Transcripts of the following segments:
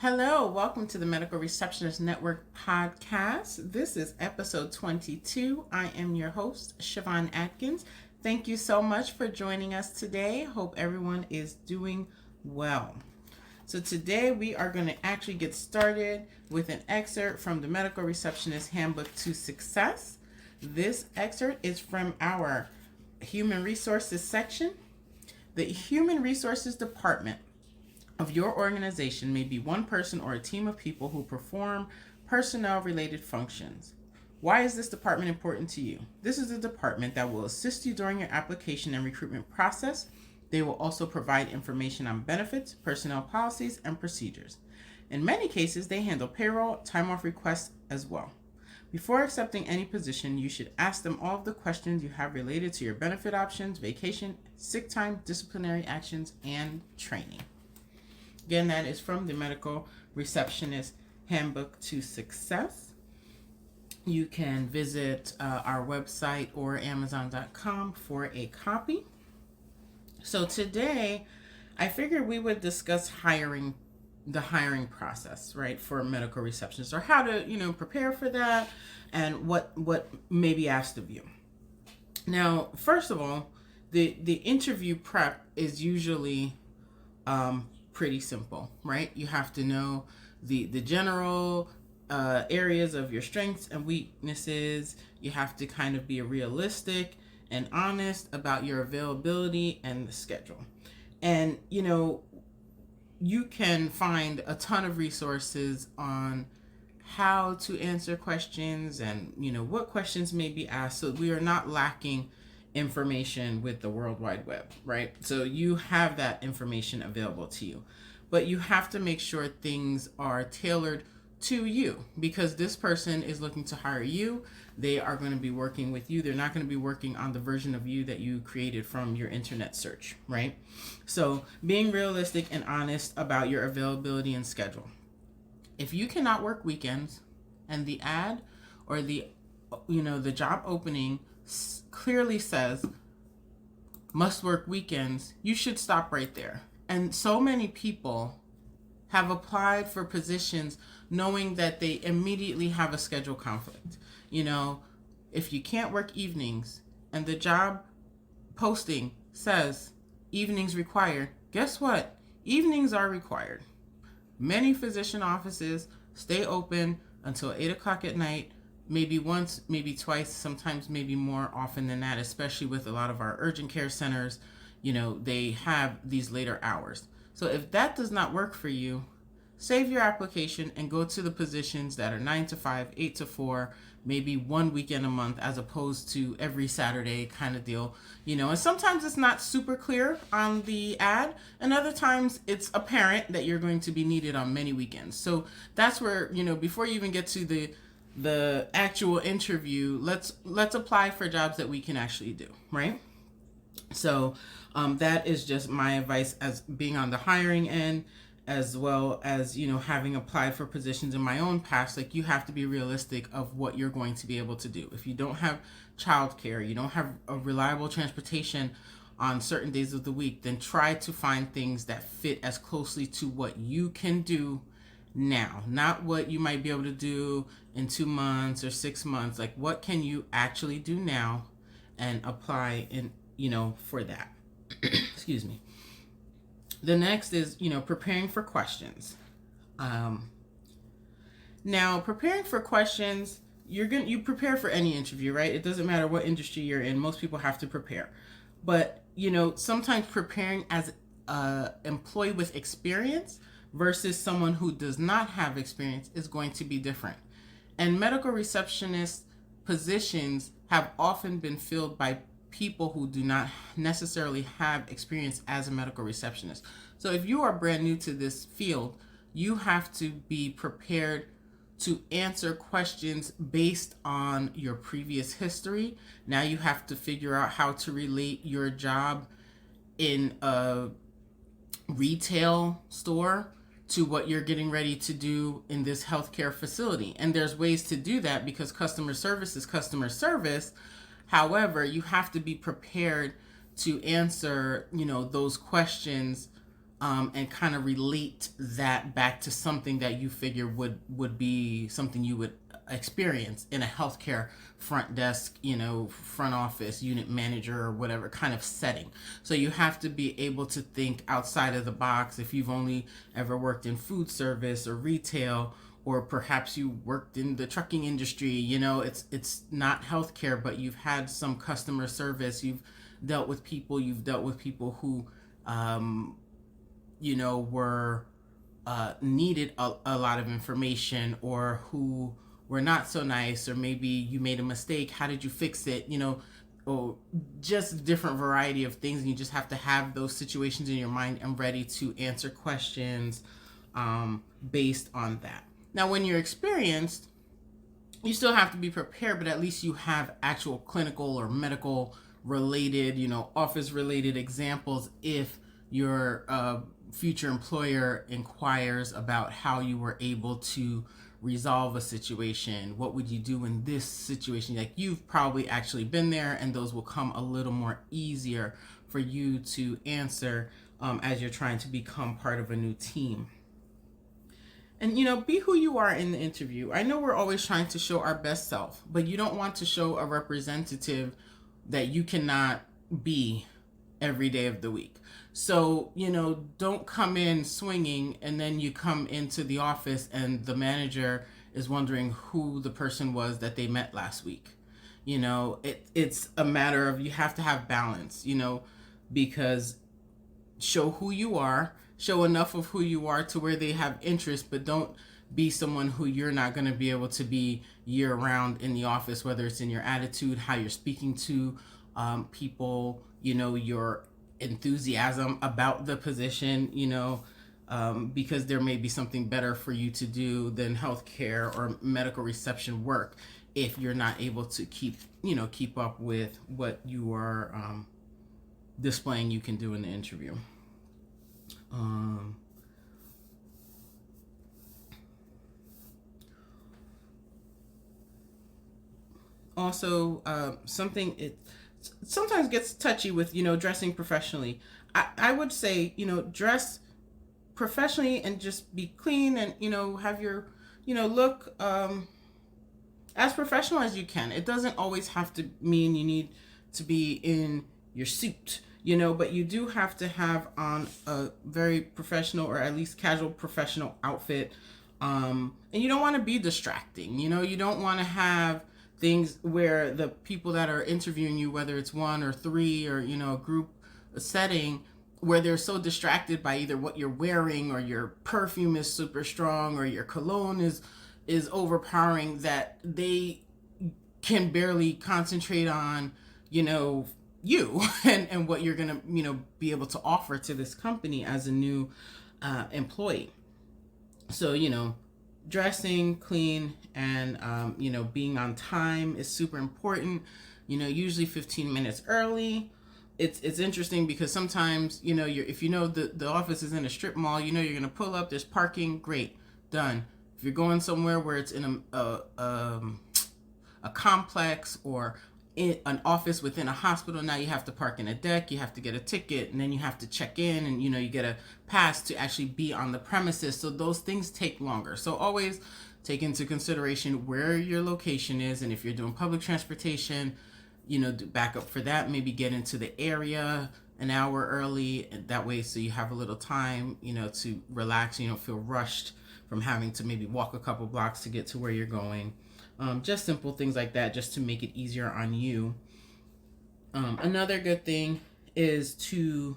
Hello, welcome to the Medical Receptionist Network podcast. This is episode 22. I am your host, Shivhon Adkins. Thank you so much for joining us today. Hope everyone is doing well. So today we are going to actually get started with an excerpt from the Medical Receptionist Handbook to Success. This excerpt is from our Human Resources section. The Human Resources Department of your organization may be one person or a team of people who perform personnel-related functions. Why is this department important to you? This is a department that will assist you during your application and recruitment process. They will also provide information on benefits, personnel policies, and procedures. In many cases, they handle payroll, time off requests as well. Before accepting any position, you should ask them all of the questions you have related to your benefit options, vacation, sick time, disciplinary actions, and training. Again, that is from the Medical Receptionist Handbook to Success. You can visit our website or Amazon.com for a copy. So today, I figured we would discuss the hiring process, right, for a medical receptionist, or how to, prepare for that, and what may be asked of you. Now, first of all, the interview prep is usually pretty simple, right? You have to know the general areas of your strengths and weaknesses. You have to kind of be realistic and honest about your availability and the schedule. And, you can find a ton of resources on how to answer questions and, what questions may be asked. So we are not lacking information with the World Wide Web, right? So you have that information available to you, but you have to make sure things are tailored to you, because this person is looking to hire you. They are going to be working with you. They're not going to be working on the version of you that you created from your internet search, right? So being realistic and honest about your availability and schedule. If you cannot work weekends and the ad or the job opening clearly says must work weekends, you should stop right there. And so many people have applied for positions knowing that they immediately have a schedule conflict. If you can't work evenings and the job posting says evenings required, guess what? Evenings are required. Many physician offices stay open until 8 o'clock at night, maybe once, maybe twice, sometimes maybe more often than that, especially with a lot of our urgent care centers. They have these later hours. So if that does not work for you, save your application and go to the positions that are 9 to 5, 8 to 4, maybe one weekend a month, as opposed to every Saturday kind of deal. And sometimes it's not super clear on the ad, and other times it's apparent that you're going to be needed on many weekends. So that's where, before you even get to the actual interview, let's apply for jobs that we can actually do, right? So that is just my advice as being on the hiring end, as well as, having applied for positions in my own past. Like, you have to be realistic of what you're going to be able to do. If you don't have childcare, you don't have a reliable transportation on certain days of the week, then try to find things that fit as closely to what you can do now, not what you might be able to do in 2 months or 6 months. Like, what can you actually do now, and apply in, for that. Excuse me. The next is, preparing for questions. Now, preparing for questions, you prepare for any interview, right? It doesn't matter what industry you're in. Most people have to prepare. But, sometimes preparing as an employee with experience versus someone who does not have experience is going to be different. And medical receptionist positions have often been filled by people who do not necessarily have experience as a medical receptionist. So if you are brand new to this field, you have to be prepared to answer questions based on your previous history. Now you have to figure out how to relate your job in a retail store to what you're getting ready to do in this healthcare facility. And there's ways to do that, because customer service is customer service. However, you have to be prepared to answer, those questions and kind of relate that back to something that you figure would be something you would experience in a healthcare front desk, front office, unit manager, or whatever kind of setting. So you have to be able to think outside of the box. If you've only ever worked in food service or retail, or perhaps you worked in the trucking industry, it's not healthcare, but you've had some customer service, you've dealt with people, who were needed a lot of information, or who were not so nice, or maybe you made a mistake. How did you fix it? Or just different variety of things. And you just have to have those situations in your mind and ready to answer questions based on that. Now, when you're experienced, you still have to be prepared, but at least you have actual clinical or medical related, office related examples if your future employer inquires about how you were able to resolve a situation. What would you do in this situation? Like, you've probably actually been there, and those will come a little more easier for you to answer as you're trying to become part of a new team. And, be who you are in the interview. I know we're always trying to show our best self, but you don't want to show a representative that you cannot be every day of the week. So, don't come in swinging and then you come into the office and the manager is wondering who the person was that they met last week. It's a matter of, you have to have balance, because show who you are, show enough of who you are to where they have interest, but don't be someone who you're not going to be able to be year round in the office, whether it's in your attitude, how you're speaking to people, your enthusiasm about the position, because there may be something better for you to do than healthcare or medical reception work if you're not able to keep up with what you are displaying you can do in the interview. Also, something it sometimes gets touchy with, dressing professionally. I would say, dress professionally and just be clean, and, have your, look as professional as you can. It doesn't always have to mean you need to be in your suit, but you do have to have on a very professional, or at least casual professional outfit. And you don't want to be distracting. You don't want to have things where the people that are interviewing you, whether it's one or three, or, a group setting, where they're so distracted by either what you're wearing, or your perfume is super strong, or your cologne is overpowering, that they can barely concentrate on, you and what you're going to, be able to offer to this company as a new employee. So, dressing clean and, being on time is super important. Usually 15 minutes early. It's interesting because sometimes, if the office is in a strip mall, you're going to pull up, there's parking, great, done. If you're going somewhere where it's in a complex, or in an office within a hospital, now you have to park in a deck, you have to get a ticket, and then you have to check in, and you get a pass to actually be on the premises. So those things take longer. So always take into consideration where your location is, and if you're doing public transportation, back up for that. Maybe get into the area an hour early, and that way, so you have a little time, to relax. You don't feel rushed from having to maybe walk a couple blocks to get to where you're going. Just simple things like that, just to make it easier on you. Another good thing is to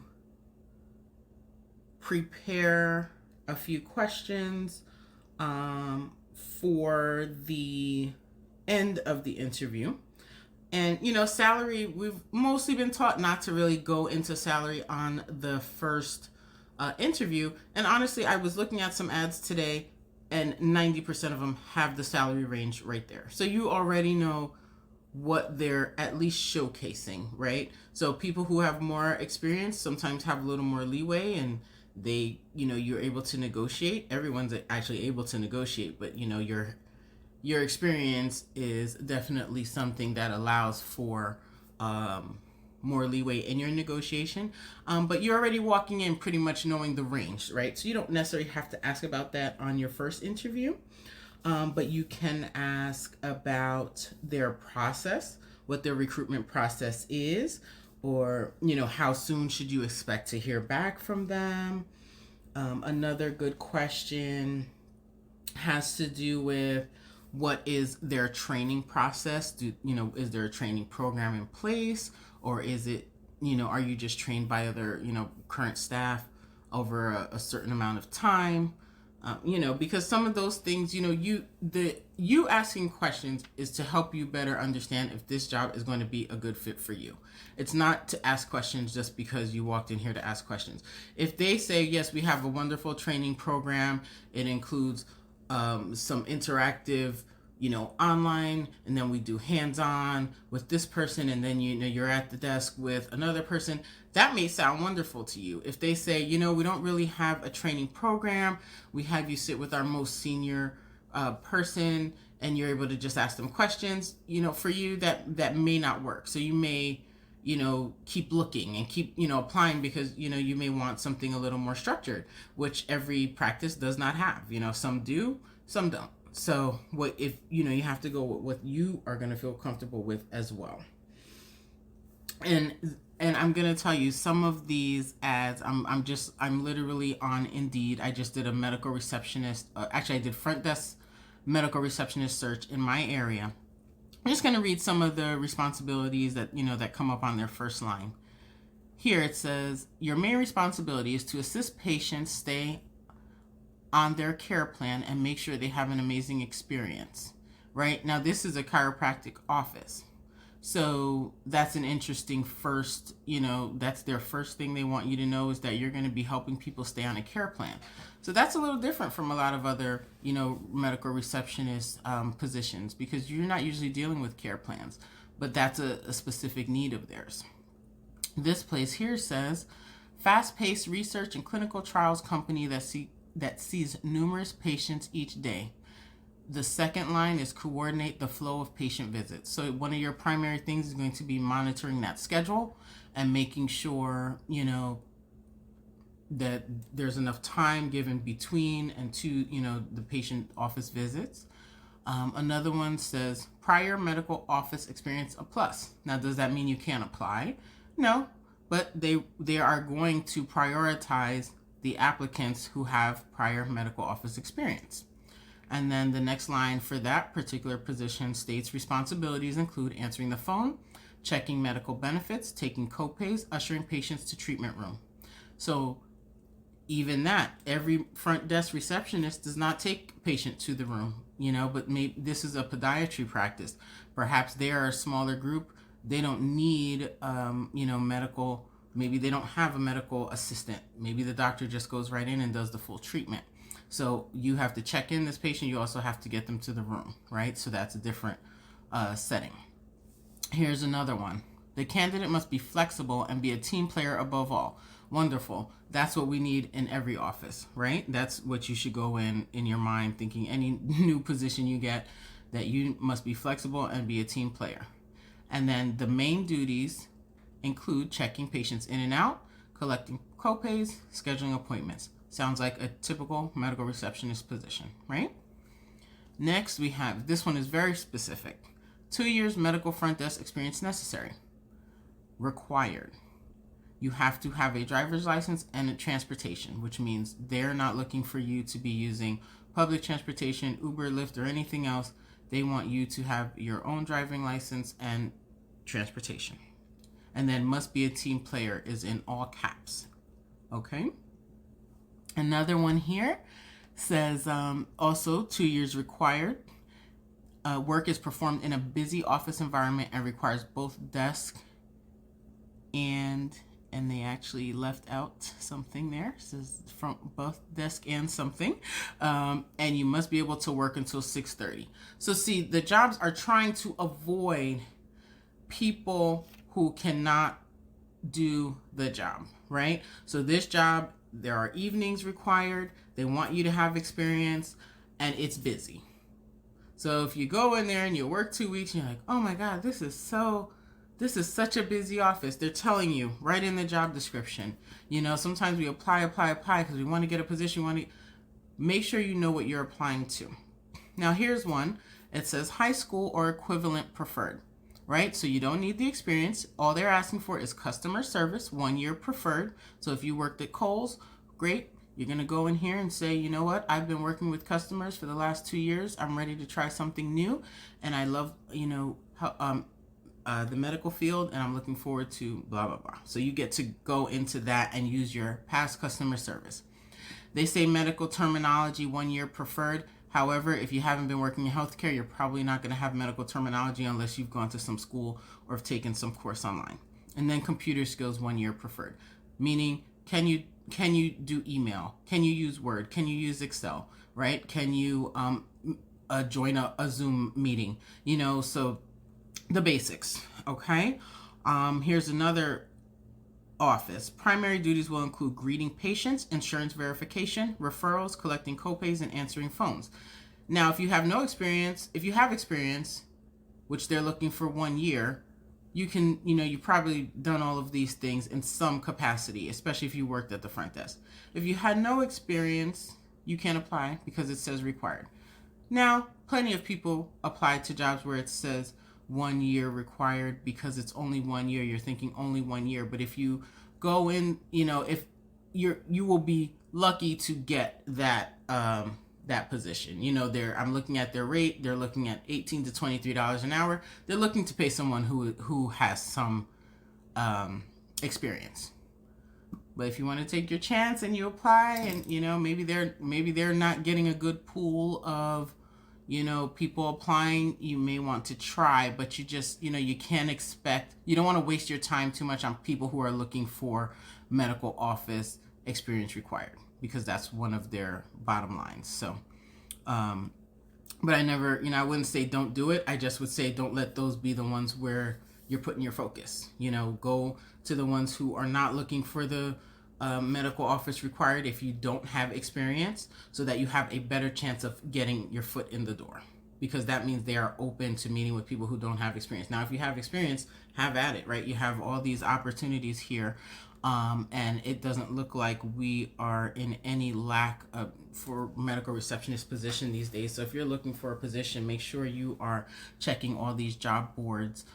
prepare a few questions for the end of the interview. And, salary, we've mostly been taught not to really go into salary on the first interview. And honestly, I was looking at some ads today, and 90% of them have the salary range right there. So you already know what they're at least showcasing, right? So people who have more experience sometimes have a little more leeway, and they, you're able to negotiate. Everyone's actually able to negotiate, but, your experience is definitely something that allows for more leeway in your negotiation. But you're already walking in pretty much knowing the range, right? So you don't necessarily have to ask about that on your first interview. But you can ask about their process, what their recruitment process is, or, how soon should you expect to hear back from them? Another good question has to do with what is their training process? Is there a training program in place, or is it, are you just trained by other, current staff over a certain amount of time? Because some of those things, you asking questions is to help you better understand if this job is going to be a good fit for you. It's not to ask questions just because you walked in here to ask questions. If they say, yes, we have a wonderful training program, it includes some interactive, online, and then we do hands-on with this person, and then, you're at the desk with another person, that may sound wonderful to you. If they say, we don't really have a training program, we have you sit with our most senior person, and you're able to just ask them questions, for you, that may not work. So you may, keep looking and keep, applying, because, you may want something a little more structured, which every practice does not have. Some do, some don't. So what if, you have to go with what you are going to feel comfortable with as well. And I'm going to tell you some of these ads. I'm literally on Indeed. I just did a medical receptionist. Actually, I did front desk medical receptionist search in my area. I'm just going to read some of the responsibilities that, that come up on their first line. Here it says, your main responsibility is to assist patients stay on their care plan and make sure they have an amazing experience. Right? Now, this is a chiropractic office. So that's an interesting first, that's their first thing they want you to know, is that you're going to be helping people stay on a care plan. So that's a little different from a lot of other, medical receptionist positions, because you're not usually dealing with care plans, but that's a specific need of theirs. This place here says, fast-paced research and clinical trials company that sees numerous patients each day. The second line is coordinate the flow of patient visits. So one of your primary things is going to be monitoring that schedule and making sure, that there's enough time given between and to, the patient office visits. Another one says prior medical office experience a plus. Now, does that mean you can't apply? No, but they are going to prioritize the applicants who have prior medical office experience. And then the next line for that particular position states responsibilities include answering the phone, checking medical benefits, taking copays, ushering patients to treatment room. So even that, every front desk receptionist does not take a patient to the room, but maybe this is a podiatry practice. Perhaps they are a smaller group. They don't need, medical, maybe they don't have a medical assistant. Maybe the doctor just goes right in and does the full treatment. So you have to check in this patient. You also have to get them to the room, right? So that's a different setting. Here's another one. The candidate must be flexible and be a team player above all. Wonderful. That's what we need in every office, right? That's what you should go in your mind thinking any new position you get, that you must be flexible and be a team player. And then the main duties include checking patients in and out, collecting copays, scheduling appointments. Sounds like a typical medical receptionist position, right? Next, we have, this one is very specific. 2 years medical front desk experience necessary. Required. You have to have a driver's license and a transportation, which means they're not looking for you to be using public transportation, Uber, Lyft, or anything else. They want you to have your own driving license and transportation. And then must be a team player is in all caps. Okay? Another one here says also 2 years required. Work is performed in a busy office environment and requires both desk and they actually left out something there. It says from both desk and something. And you must be able to work until 6:30. So see, the jobs are trying to avoid people who cannot do the job, right? So this job, there are evenings required. They want you to have experience, and it's busy. So if you go in there and you work 2 weeks, and you're like, oh my God, this this is such a busy office. They're telling you right in the job description. Sometimes we apply because we want to get a position. Make sure you know what you're applying to. Now, here's one. It says high school or equivalent preferred, right? So you don't need the experience. All they're asking for is customer service, 1 year preferred. So if you worked at Kohl's, great. You're going to go in here and say, you know what? I've been working with customers for the last 2 years. I'm ready to try something new. And I love, the medical field, and I'm looking forward to blah, blah, blah. So you get to go into that and use your past customer service. They say medical terminology, 1 year preferred. However, if you haven't been working in healthcare, you're probably not going to have medical terminology unless you've gone to some school or have taken some course online. And then computer skills, 1 year preferred. Meaning, can you do email? Can you use Word? Can you use Excel? Right? Can you join a Zoom meeting? So the basics. Okay. Here's another office. Primary duties will include greeting patients, insurance verification, referrals, collecting copays, and answering phones. Now, if you have experience, which they're looking for 1 year, you've probably done all of these things in some capacity, especially if you worked at the front desk. If you had no experience, you can't apply because it says required. Now, plenty of people apply to jobs where it says 1 year required because it's only 1 year. You're thinking only 1 year, but if you go in, if you will be lucky to get that position. I'm looking at their rate. They're looking at $18 to $23 an hour. They're looking to pay someone who has some experience. But if you want to take your chance and you apply, and maybe they're not getting a good pool of people applying, you may want to try, but you just, you can't expect, you don't want to waste your time too much on people who are looking for medical office experience required, because that's one of their bottom lines. So, but I never, I wouldn't say don't do it. I just would say don't let those be the ones where you're putting your focus. Go to the ones who are not looking for the medical office required if you don't have experience, so that you have a better chance of getting your foot in the door, because that means they are open to meeting with people who don't have experience. Now, if you have experience, have at it, right? You have all these opportunities here, and it doesn't look like we are in any lack for medical receptionist position these days. So if you're looking for a position, make sure you are checking all these job boards.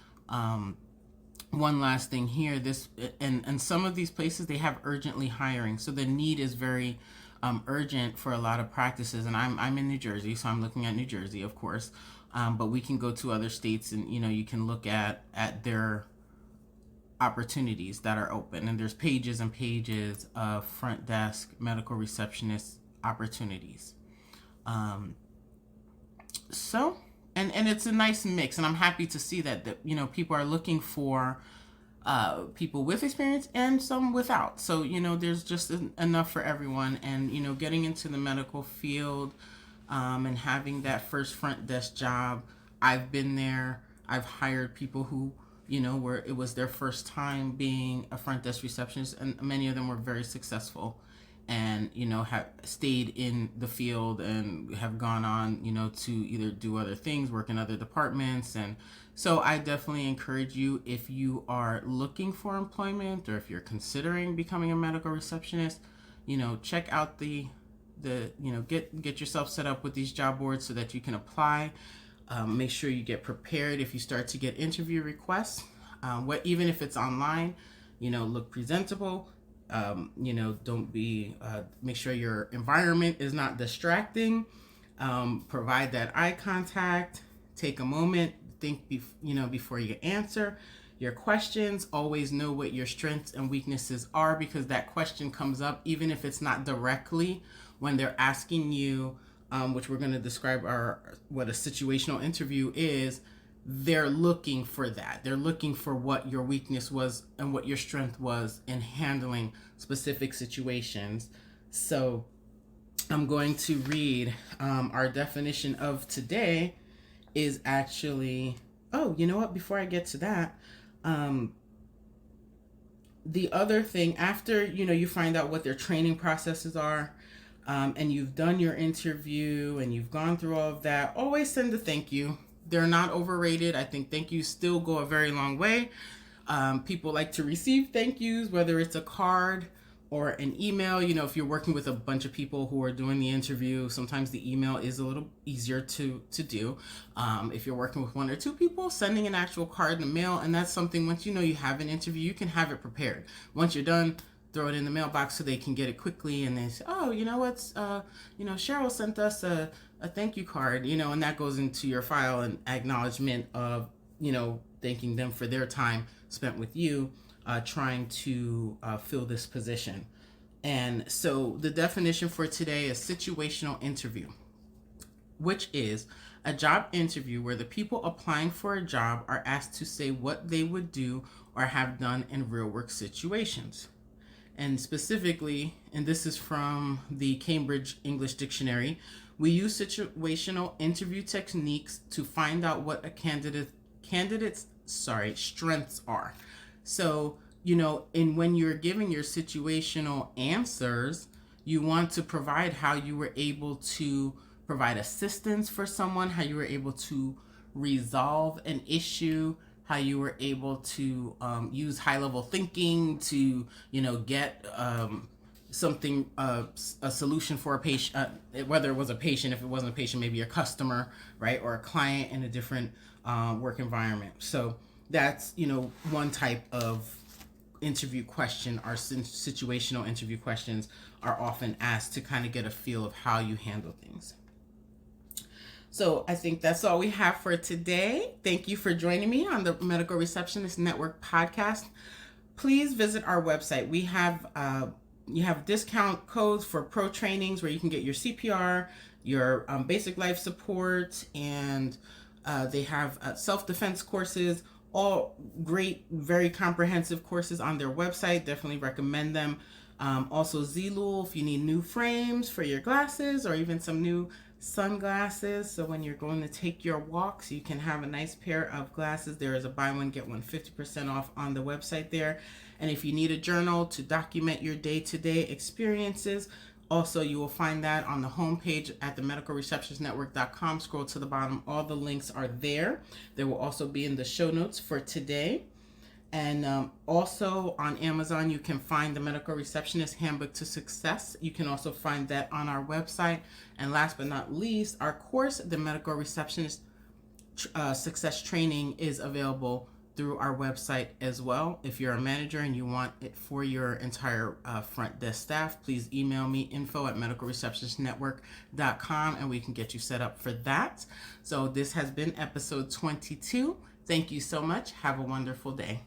One last thing here, and some of these places, they have urgently hiring, so the need is very urgent for a lot of practices. And I'm in New Jersey, so I'm looking at New Jersey, of course, but we can go to other states, and you can look at their opportunities that are open, and there's pages and pages of front desk medical receptionist opportunities. So and it's a nice mix, and I'm happy to see that people are looking for people with experience and some without. So there's just enough for everyone. And getting into the medical field and having that first front desk job, I've been there. I've hired people who where it was their first time being a front desk receptionist, and many of them were very successful, and have stayed in the field and have gone on to either do other things, work in other departments. And so I definitely encourage you, if you are looking for employment or if you're considering becoming a medical receptionist, check out the get yourself set up with these job boards so that you can apply. Make sure you get prepared if you start to get interview requests. Even if it's online, look presentable. Don't be, make sure your environment is not distracting. Provide that eye contact. Take a moment, think, before you answer your questions. Always know what your strengths and weaknesses are, because that question comes up, even if it's not directly when they're asking you, which we're going to describe what a situational interview is. They're looking for that. They're looking for what your weakness was and what your strength was in handling specific situations. So I'm going to read our definition of today is actually, before I get to that, the other thing, after, you find out what their training processes are, and you've done your interview and you've gone through all of that, always send a thank you. They're not overrated. I think thank yous still go a very long way. People like to receive thank yous, whether it's a card or an email. If you're working with a bunch of people who are doing the interview, sometimes the email is a little easier to do. If you're working with one or two people, sending an actual card in the mail, and that's something, once you have an interview, you can have it prepared. Once you're done, throw it in the mailbox so they can get it quickly, and they say, oh, Cheryl sent us a thank you card, and that goes into your file, an acknowledgement of, thanking them for their time spent with you, trying to fill this position. And so the definition for today is situational interview, which is a job interview where the people applying for a job are asked to say what they would do or have done in real work situations. And specifically, and this is from the Cambridge English Dictionary, we use situational interview techniques to find out what a candidate's strengths are. So, when you're giving your situational answers, you want to provide how you were able to provide assistance for someone, how you were able to resolve an issue, how you were able to use high-level thinking to, get something, a solution for a patient, whether it was a patient, if it wasn't a patient, maybe a customer, right, or a client in a different work environment. So that's, one type of interview question. Our situational interview questions are often asked to kind of get a feel of how you handle things. So I think that's all we have for today. Thank you for joining me on the Medical Receptionist Network podcast. Please visit our website. We have you have discount codes for pro trainings where you can get your CPR, your basic life support, and they have self-defense courses, all great, very comprehensive courses on their website. Definitely recommend them. Also Zilul, if you need new frames for your glasses or even some new sunglasses, so when you're going to take your walks, you can have a nice pair of glasses. There is a buy one get one 50% off on the website there. And if you need a journal to document your day-to-day experiences, also you will find that on the homepage at the medicalreceptionistnetwork.com. Scroll to the bottom, all the links are there. They will also be in the show notes for today. And also on Amazon, you can find the Medical Receptionist Handbook to Success. You can also find that on our website. And last but not least, our course, the Medical Receptionist Success Training, is available through our website as well. If you're a manager and you want it for your entire front desk staff, please email me, info@medicalreceptionistnetwork.com, and we can get you set up for that. So this has been episode 22. Thank you so much. Have a wonderful day.